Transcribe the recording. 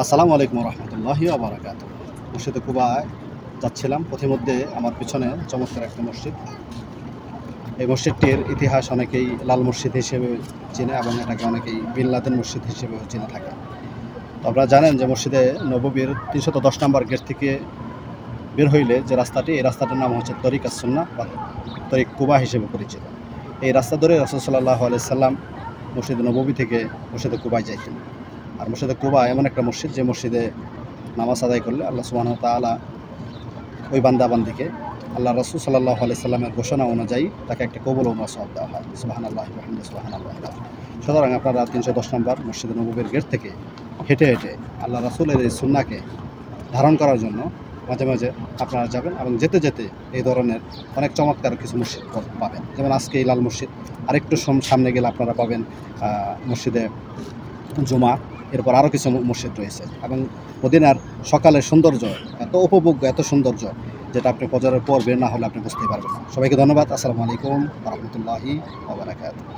আসসালামু আলাইকুম রহমতুল্লাহি ওয়া বারাকাতুহু। মসজিদে কুবায় যাচ্ছিলাম, পথিমধ্যে আমার পিছনে চমৎকার একটা মসজিদ। এই মসজিদটির ইতিহাস অনেকেই লাল মসজিদ হিসেবে চেনে এবং এটাকে অনেকেই বিন লাদেন মসজিদ হিসেবেও চিনে থাকে। তো আপনারা জানেন যে মসজিদে নববীর ৩১০ নম্বর গেট থেকে বের হইলে যে রাস্তাটি, এই রাস্তাটার নাম হচ্ছে তরিক আস-সুন্নাহ বা তরিক কুবা হিসেবে পরিচিত। এই রাস্তা ধরে রাসূল সাল্লাল্লাহু আলাইহি সাল্লাম মসজিদে নববী থেকে মসজিদে কুবায় যাইতেন। আর মসজিদে কুবা এমন একটা মসজিদ, যে মসজিদে নামাজ আদায় করলে আল্লাহ সুবহানাহু ওয়া তাআলা ওই বান্দাবান্দিকে আল্লাহ রাসূল সাল্লাল্লাহু আলাইহি সাল্লামের ঘোষণা অনুযায়ী তাকে একটা কবুল ও সওয়াব দেওয়া হয়। সুবহানাল্লাহি ওয়া বিহামদিহি সুবহানাল্লাহিল আযীম। সুতরাং আপনারা ৩১০ নম্বর মসজিদে নববীর গেট থেকে হেঁটে হেঁটে আল্লাহ রাসূলের এই সুন্নাহকে ধারণ করার জন্য মাঝে মাঝে আপনারা যাবেন, এবং যেতে যেতে এই ধরনের অনেক চমৎকার কিছু মসজিদ পাবেন। যেমন আজকে এই লাল মসজিদ, আরেকটু সামনে গেলে আপনারা পাবেন মসজিদে জুমা। এরপর আরও কিছু মসজিদ রয়েছে, এবং মদিনার সকালের সৌন্দর্য এত উপভোগ্য, এত সৌন্দর্য, যেটা আপনি ফজরের পর বের না হলে আপনি বুঝতেই পারবেন না। সবাইকে ধন্যবাদ। আসসালামু আলাইকুম ওয়া রাহমাতুল্লাহি ওয়া বারাকাতুহু।